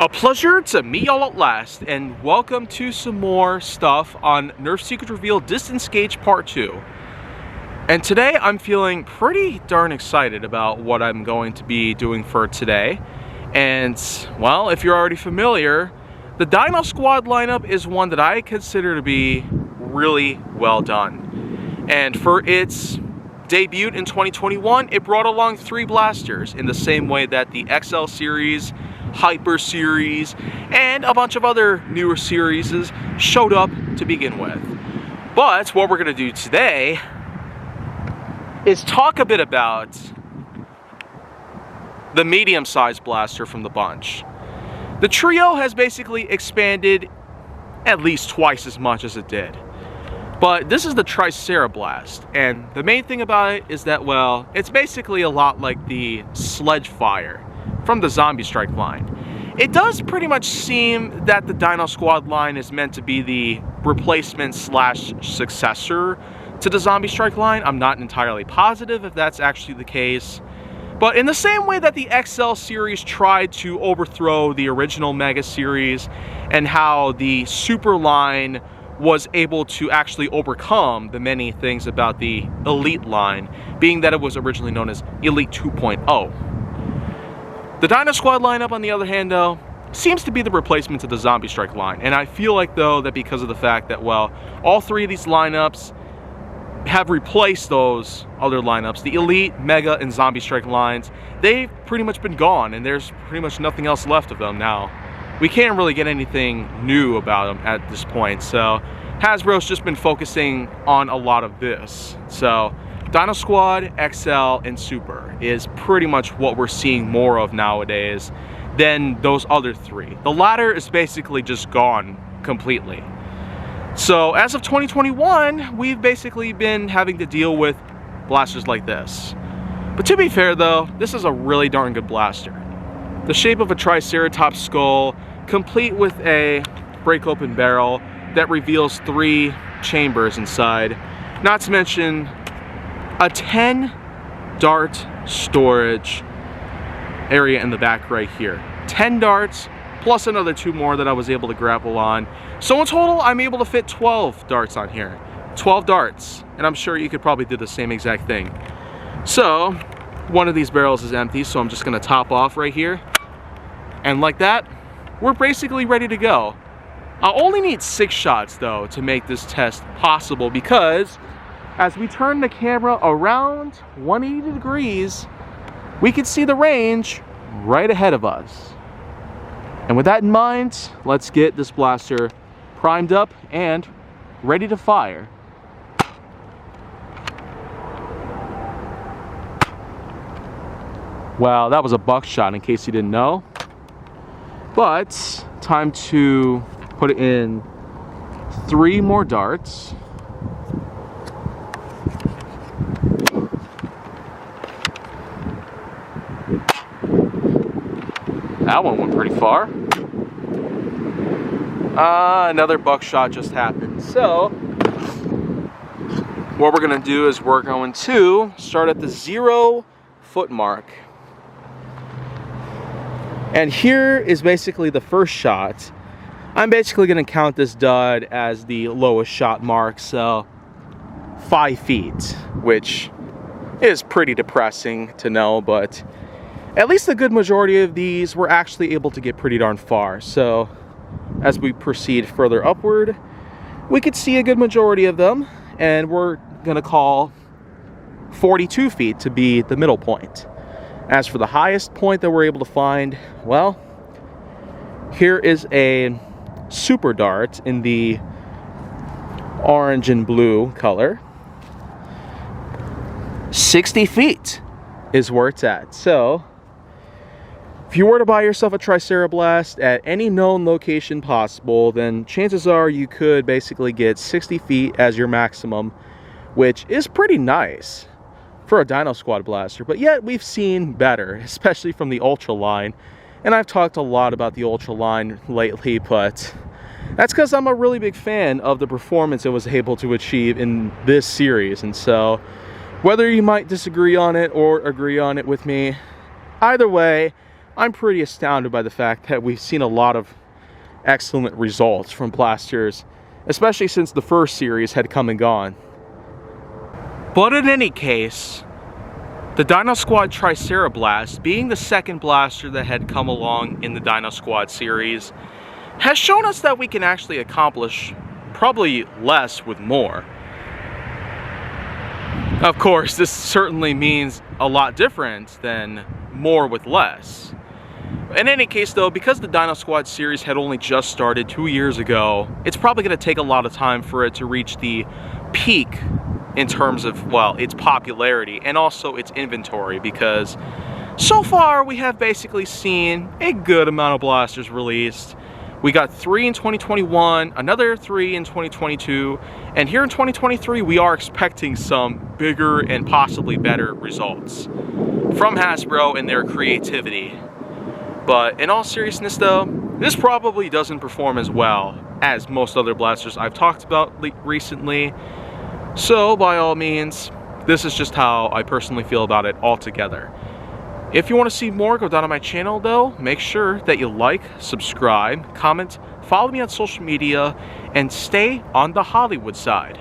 A pleasure to meet y'all at last, and welcome to some more stuff on Nerf Secret Reveal Distance Gauge Part 2. And today I'm feeling pretty darn excited about what I'm going to be doing for today. And, well, if you're already familiar, the Dino Squad lineup is one that I consider to be really well done. And for its debut in 2021, it brought along 3 blasters in the same way that the XL series, Hyper series, and a bunch of other newer series showed up to begin with. But what we're going to do today is talk a bit about the medium-sized blaster from the bunch. The trio has basically expanded at least twice as much as it did. But this is the Tricera Blast, and the main thing about it is that, well, it's basically a lot like the Sledge Fire from the Zombie Strike line. It does pretty much seem that the Dino Squad line is meant to be the replacement slash successor to the Zombie Strike line. I'm not entirely positive if that's actually the case. But in the same way that the XL series tried to overthrow the original Mega series, and how the Super line was able to actually overcome the many things about the Elite line, being that it was originally known as Elite 2.0. The Dino Squad lineup, on the other hand, though, seems to be the replacement to the Zombie Strike line. And I feel like, though, that because of the fact that, well, all 3 of these lineups have replaced those other lineups, the Elite, Mega, and Zombie Strike lines, they've pretty much been gone, and there's pretty much nothing else left of them now. We can't really get anything new about them at this point, so Hasbro's just been focusing on a lot of this. So Dino Squad, XL, and Super is pretty much what we're seeing more of nowadays than those other 3. The latter is basically just gone completely. So as of 2021, we've basically been having to deal with blasters like this. But to be fair though, this is a really darn good blaster. The shape of a Triceratops skull, complete with a break open barrel that reveals 3 chambers inside, not to mention a 10 dart storage area in the back right here. 10 darts plus another 2 more that I was able to grapple on. So in total, I'm able to fit 12 darts on here. 12 darts, and I'm sure you could probably do the same exact thing. So one of these barrels is empty, so I'm just gonna top off right here. And like that, we're basically ready to go. I'll only need 6 shots though to make this test possible, because as we turn the camera around 180 degrees, we can see the range right ahead of us. And with that in mind, let's get this blaster primed up and ready to fire. Wow, that was a buckshot in case you didn't know. But time to put in 3 more darts. That one went pretty far. Another buckshot just happened. So what we're gonna do is we're going to start at the 0 foot mark. And here is basically the first shot. I'm basically gonna count this dud as the lowest shot mark, so 5 feet, which is pretty depressing to know, but at least a good majority of these were actually able to get pretty darn far. So as we proceed further upward, we could see a good majority of them, and we're gonna call 42 feet to be the middle point. As for the highest point that we're able to find, well, here is a super dart in the orange and blue color. 60 feet is where it's at. So if you were to buy yourself a Tricera Blast at any known location possible, then chances are you could basically get 60 feet as your maximum, which is pretty nice for a Dino Squad blaster. But yet we've seen better, especially from the Ultra line. And I've talked a lot about the Ultra line lately, but that's because I'm a really big fan of the performance it was able to achieve in this series. And so whether you might disagree on it or agree on it with me, either way, I'm pretty astounded by the fact that we've seen a lot of excellent results from blasters, especially since the first series had come and gone. But in any case, the Dino Squad Tricerablast, being the second blaster that had come along in the Dino Squad series, has shown us that we can actually accomplish probably less with more. Of course, this certainly means a lot different than more with less. In any case though, because the Dino Squad series had only just started 2 years ago, it's probably going to take a lot of time for it to reach the peak in terms of, well, its popularity and also its inventory, because so far we have basically seen a good amount of blasters released. We got 3 in 2021, another 3 in 2022, and here in 2023 we are expecting some bigger and possibly better results from Hasbro and their creativity. But in all seriousness though, this probably doesn't perform as well as most other blasters I've talked about recently. So by all means, this is just how I personally feel about it altogether. If you want to see more, go down to my channel though. Make sure that you like, subscribe, comment, follow me on social media, and stay on the Hollywood side.